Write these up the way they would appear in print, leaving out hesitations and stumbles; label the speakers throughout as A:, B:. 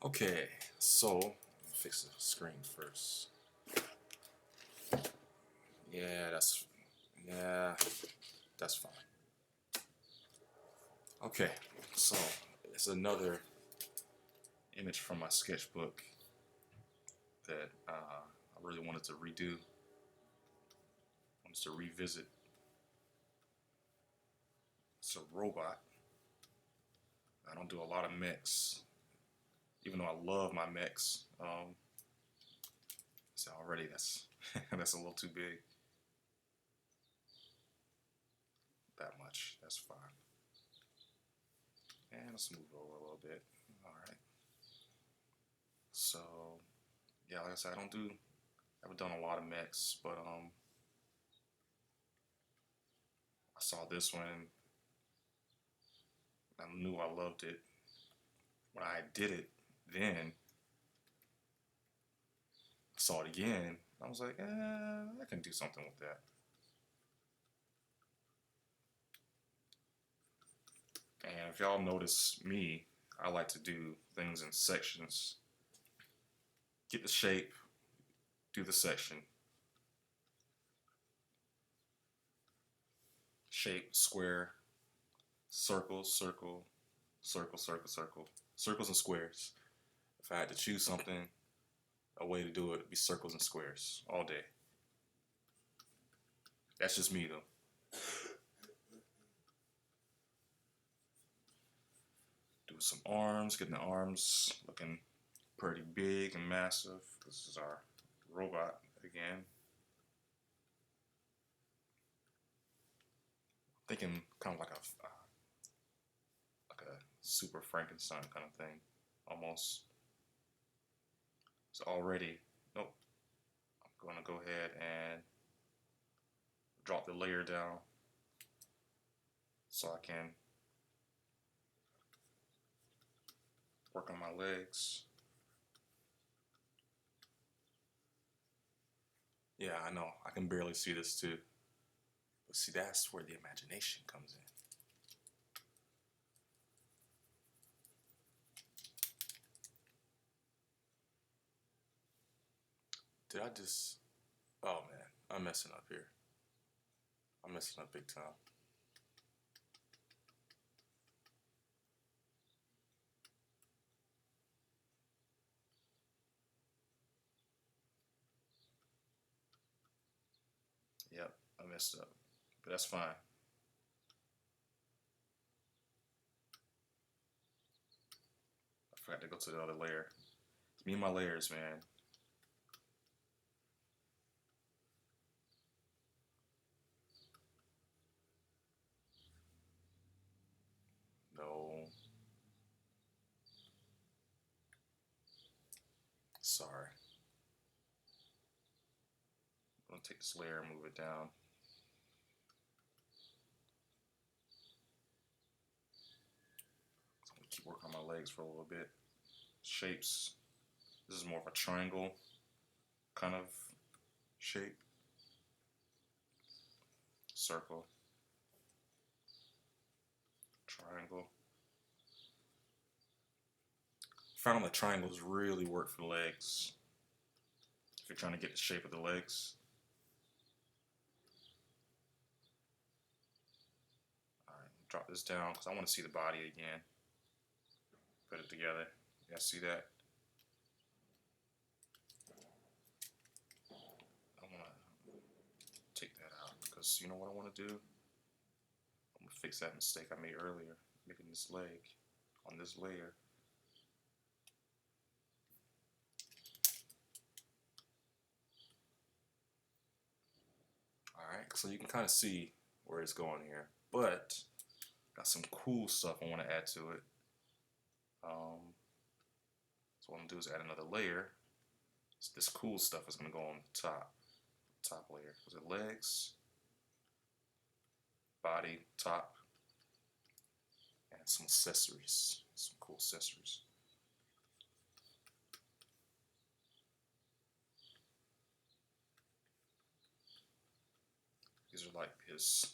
A: Okay, so fix the screen first. Yeah, yeah, that's fine. Okay, so it's another image from my sketchbook that I really wanted to redo, wanted to revisit. It's a robot. I don't do a lot of mechs, even though I love my mechs. So already that's that's a little too big. That much, that's fine. And let's move over a little bit. All right. So yeah, like I said, I haven't done a lot of mechs, but I saw this one. I knew I loved it. When I did it, then I saw it again. I was like, I can do something with that. And if y'all notice me, I like to do things in sections. Get the shape, do the section. Shape, square, circle, circle, circle, circle, circle. Circles and squares. If I had to choose something, a way to do it would be circles and squares all day. That's just me though. Doing some arms, getting the arms looking pretty big and massive. This is our robot again. Thinking kind of like a super Frankenstein kind of thing, almost. So already, nope. I'm gonna go ahead and drop the layer down so I can work on my legs. Yeah, I know. I can barely see this too. But see, that's where the imagination comes in. Did I just... Oh man, I'm messing up here. I'm messing up big time. Yep, I messed up. But that's fine. I forgot to go to the other layer. It's me and my layers, man. No. Sorry. I'm gonna take this layer and move it down. So I'm gonna keep working on my legs for a little bit. Shapes. This is more of a triangle kind of shape. Circle. Triangle. Found that triangles really work for legs. If you're trying to get the shape of the legs. Alright, drop this down because I want to see the body again. Put it together. You guys see that? I want to take that out because you know what I want to do? I'm going to fix that mistake I made earlier, making this leg on this layer. Alright, so you can kind of see where it's going here, but got some cool stuff I want to add to it. So what I'm going to do is add another layer. So this cool stuff is going to go on the top layer. Was it legs, body, top, and some accessories, some cool accessories. These are like his,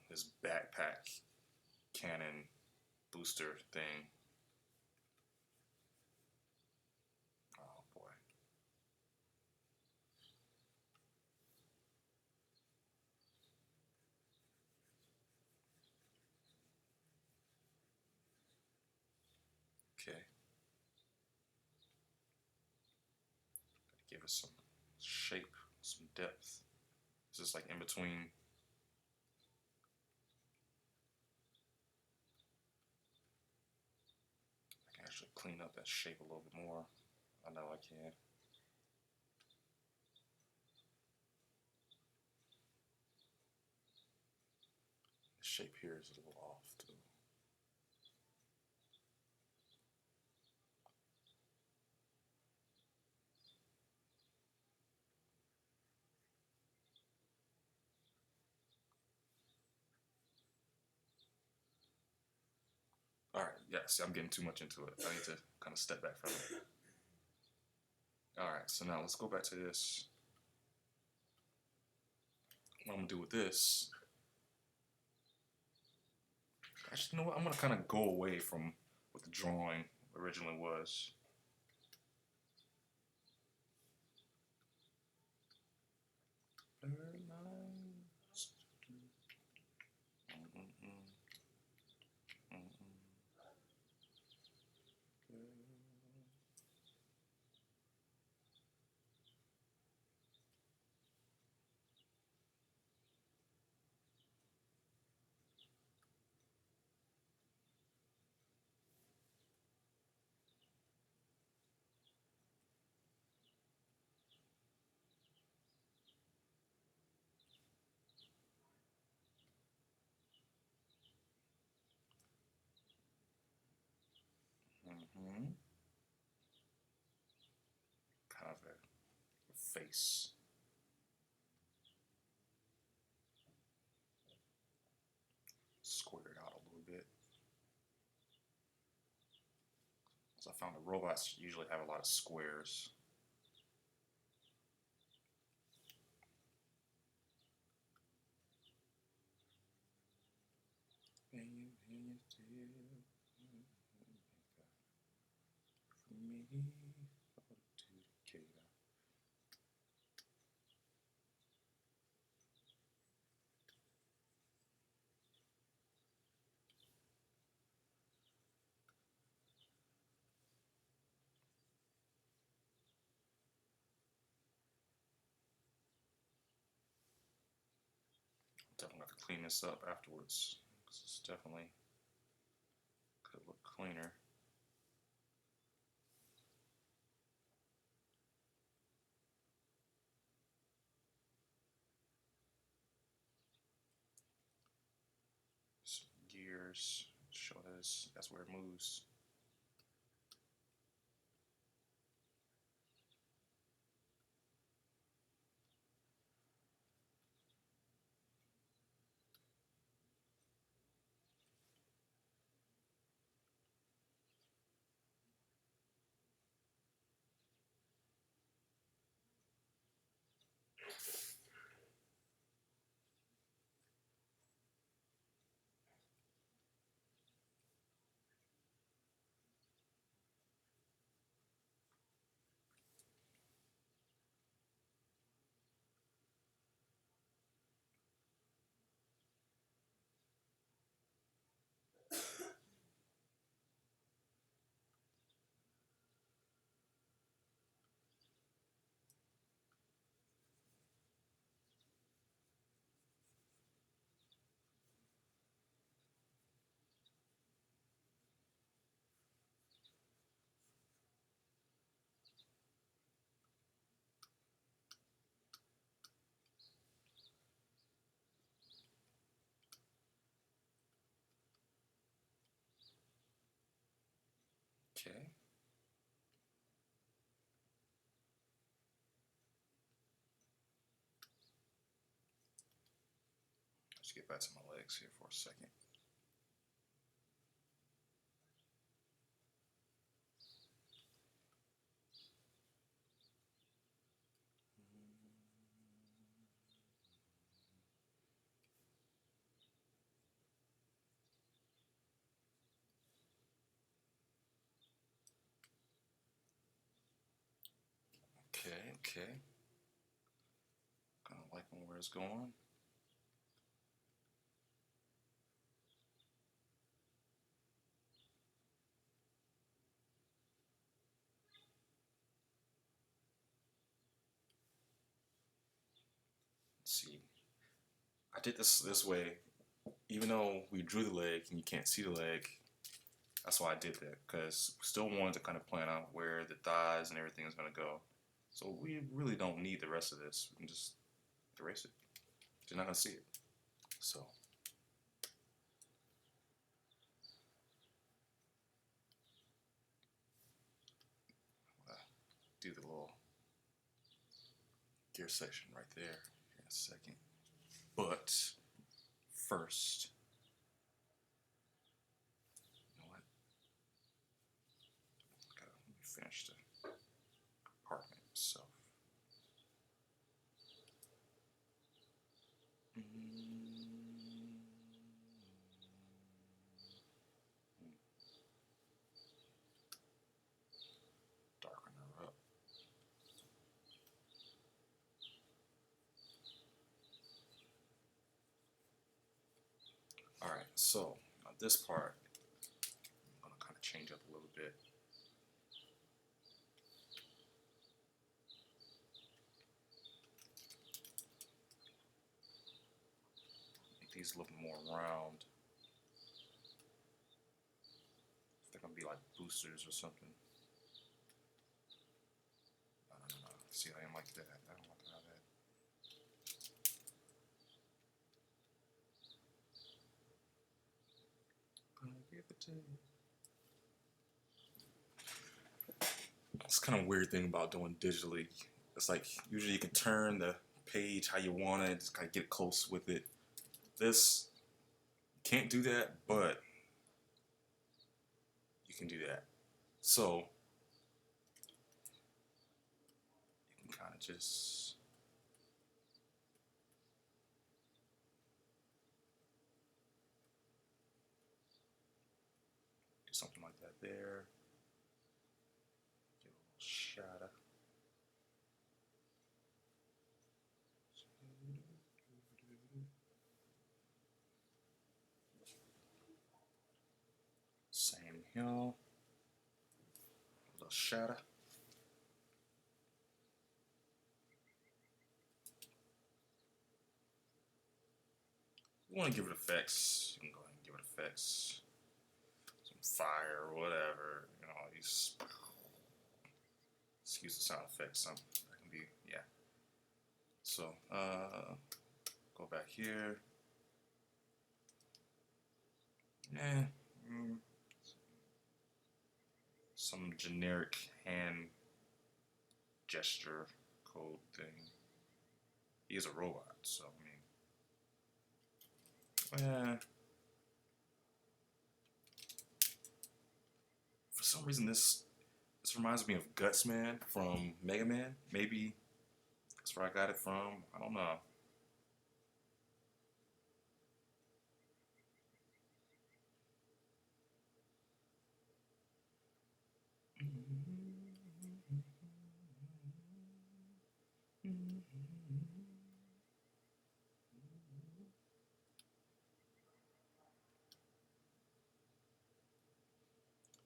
A: his backpack cannon booster thing. Oh boy. Okay. Give it some shape, some depth. It's just like in between. I can actually clean up that shape a little bit more. I know I can. The shape here is a little off too. All right, yeah, see, I'm getting too much into it. I need to kind of step back from it. All right, so now let's go back to this. What I'm gonna do with this, actually, you know what? I'm gonna kind of go away from what the drawing originally was. Very nice. Kind of a face. Square it out a little bit. So I found the robots usually have a lot of squares. Definitely have to clean this up afterwards. This definitely could look cleaner. Some gears, show that's where it moves. Okay. Let's get back to my legs here for a second. Okay. Kind of liking where it's going. Let's see. I did this way, even though we drew the leg and you can't see the leg. That's why I did that, because we still wanted to kind of plan out where the thighs and everything is going to go. So we really don't need the rest of this. We can just erase it. You're not going to see it. So do the little gear section right there in a second. But first, you know what? Let me finish the compartment itself. Darken her up. Alright, so on this part, I'm going to kind of change up a little bit. Make these a little more round. They're going to be like boosters or something. No. See, I am like that. I don't want to have that. Gonna give it to you. It's kind of a weird thing about doing digitally. It's like usually you can turn the page how you want it, just kind of get close with it. This can't do that, but you can do that. So you can kind of just do something like that there. Get a little shadow. Same here. A little shadow. You want to give it effects, you can go ahead and give it effects. Some fire or whatever, you know, these, excuse the sound effects, some that can be, yeah. So, go back here. Yeah, some generic hand gesture code thing. He is a robot, so I mean, yeah. For some reason, this reminds me of Guts Man from Mega Man. Maybe that's where I got it from. I don't know.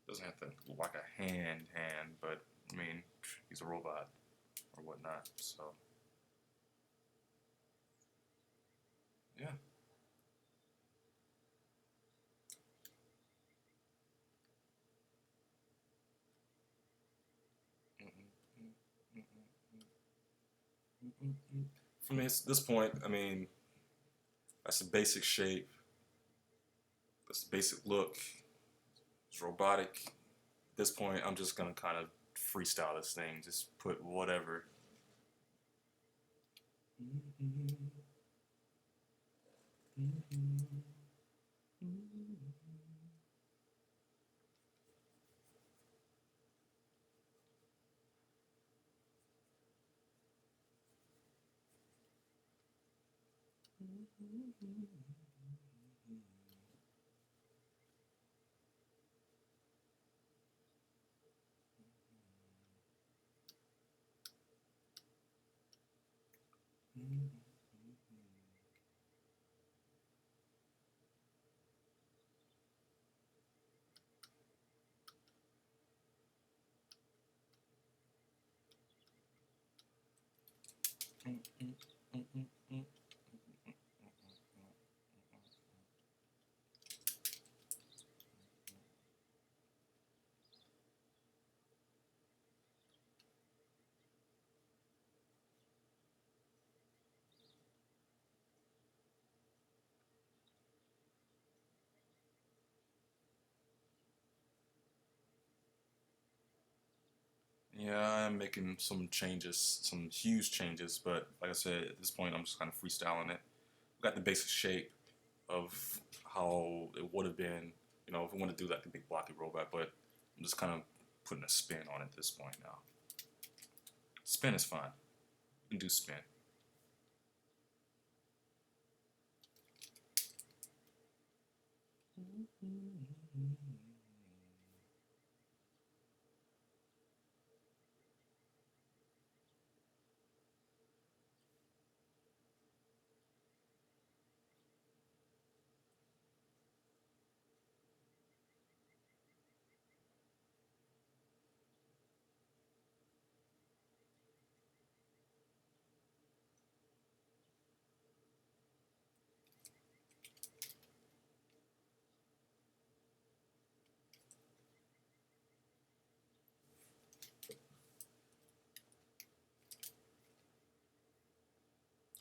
A: Doesn't have to look like a hand, but I mean, he's a robot or whatnot, so yeah. For me, at this point, I mean, that's the basic shape, that's the basic look. It's robotic. At this point, I'm just gonna kind of freestyle this thing, just put whatever. Yeah, I'm making some changes, some huge changes, but like I said, at this point, I'm just kind of freestyling it. Got the basic shape of how it would have been, if we want to do like the big blocky robot, but I'm just kind of putting a spin on it at this point now. Spin is fine. You can do spin.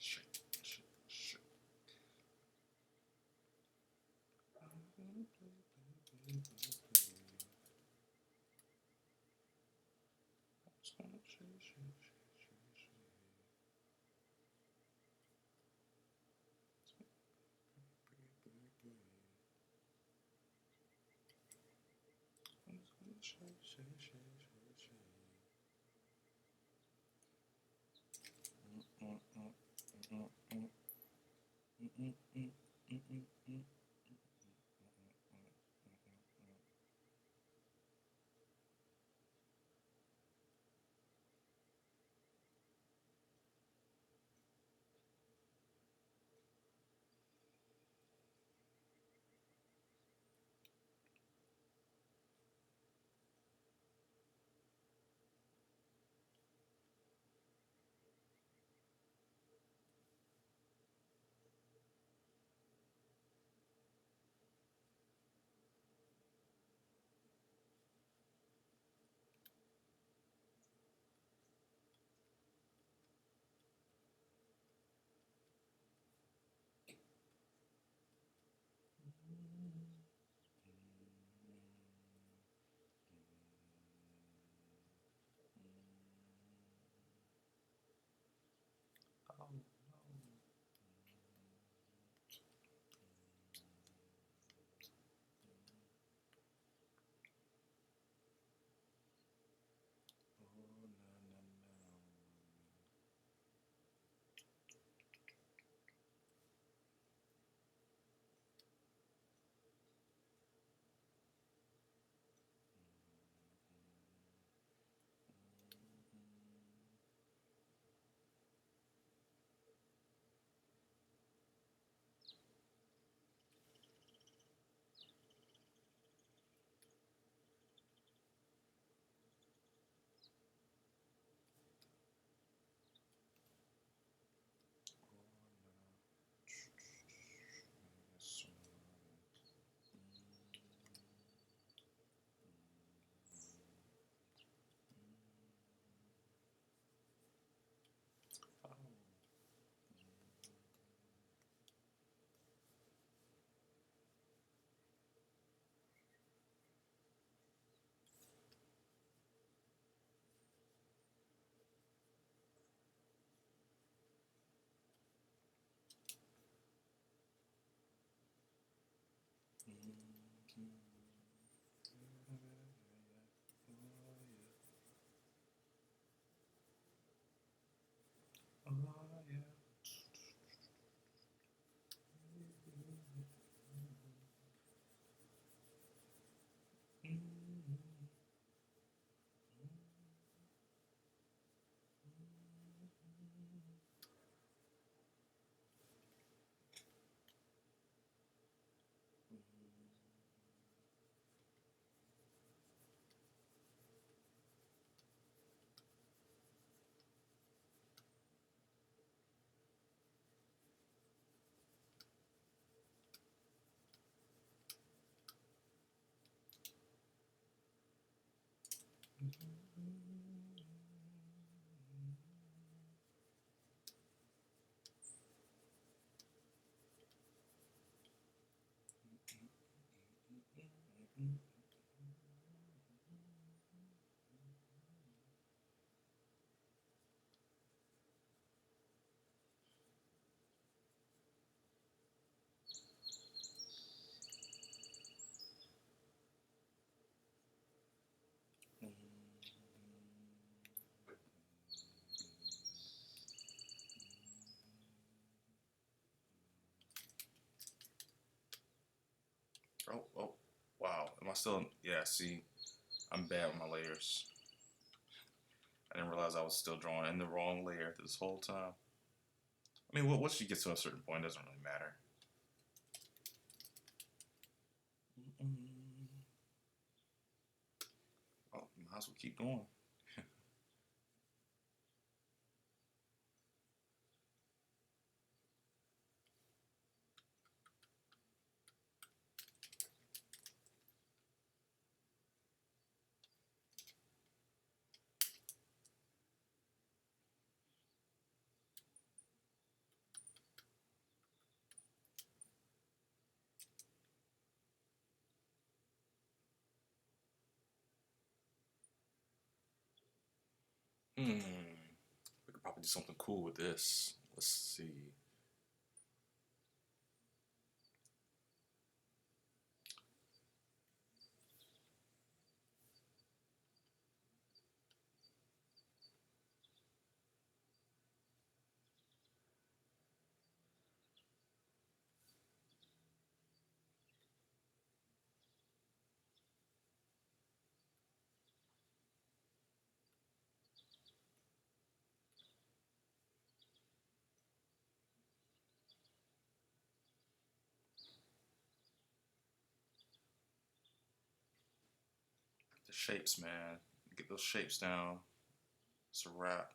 A: Shake, shake, shake. Oh, wow. Am I still? Yeah, see, I'm bad with my layers. I didn't realize I was still drawing in the wrong layer this whole time. I mean, once you get to a certain point, it doesn't really matter. Oh, might as well keep going. We could probably do something cool with this. Let's see. The shapes, man. Get those shapes down. It's a wrap.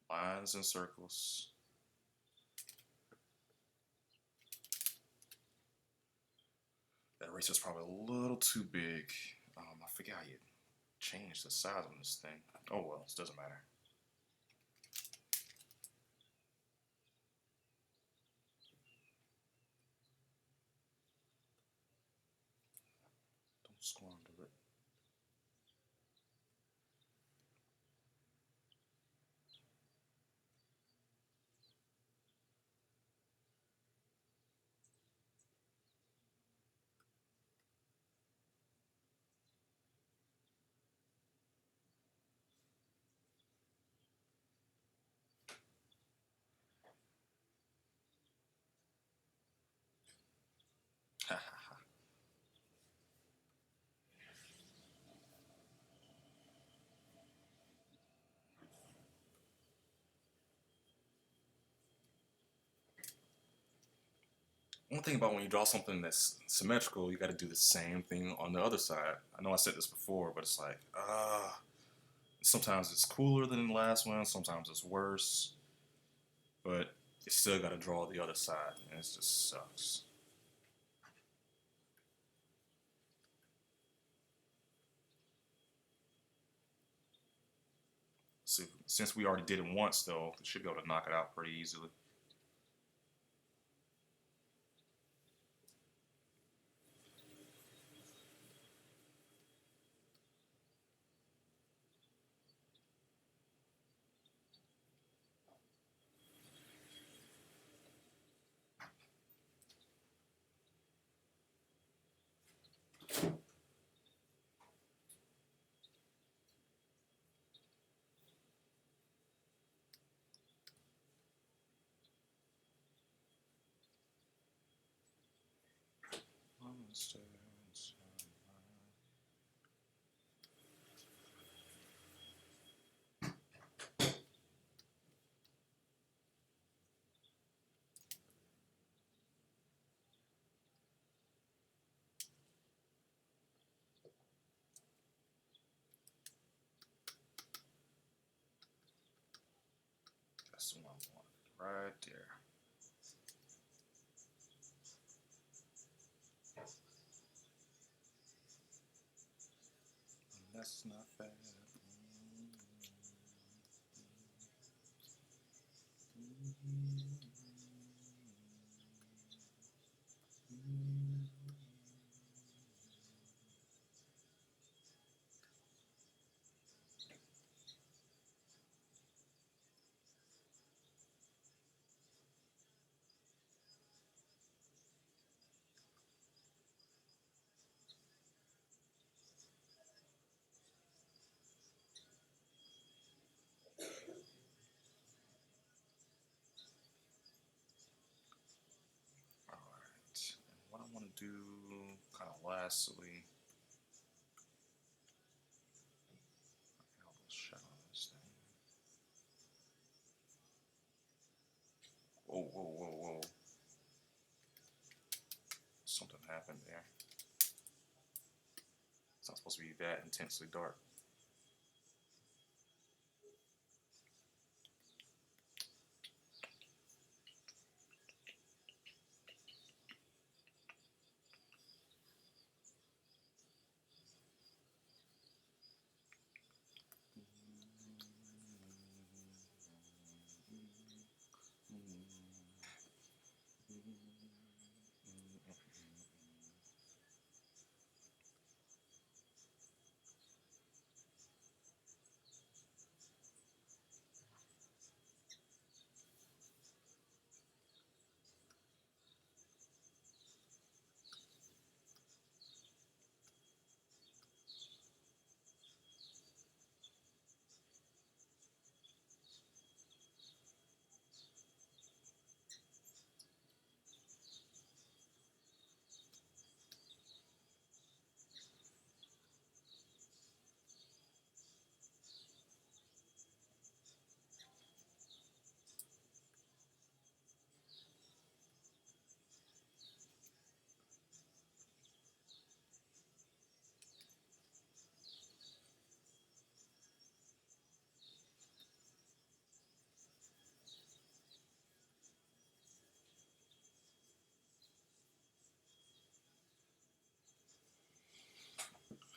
A: Lines and circles. That eraser's probably a little too big. I forget how you change the size on this thing. Oh well, it doesn't matter. Don't squander it. One thing about when you draw something that's symmetrical, you got to do the same thing on the other side. I know I said this before, but it's like, sometimes it's cooler than the last one, sometimes it's worse, but you still got to draw the other side, and it just sucks. So since we already did it once, though, we should be able to knock it out pretty easily. That's the one I want right there. That's not bad. Alright, and what I want to do, kind of lastly, help us shadow this thing. Whoa, whoa, whoa, whoa. Something happened there. It's not supposed to be that intensely dark.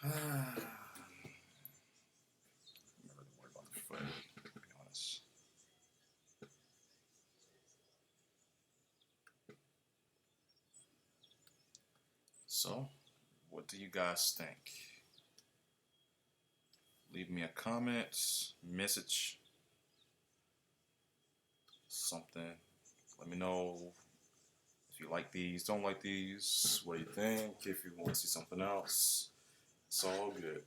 A: I'm not really worried about the foot, to be honest. So, what do you guys think? Leave me a comment, message, something. Let me know if you like these, don't like these, what do you think, if you want to see something else. It's all good.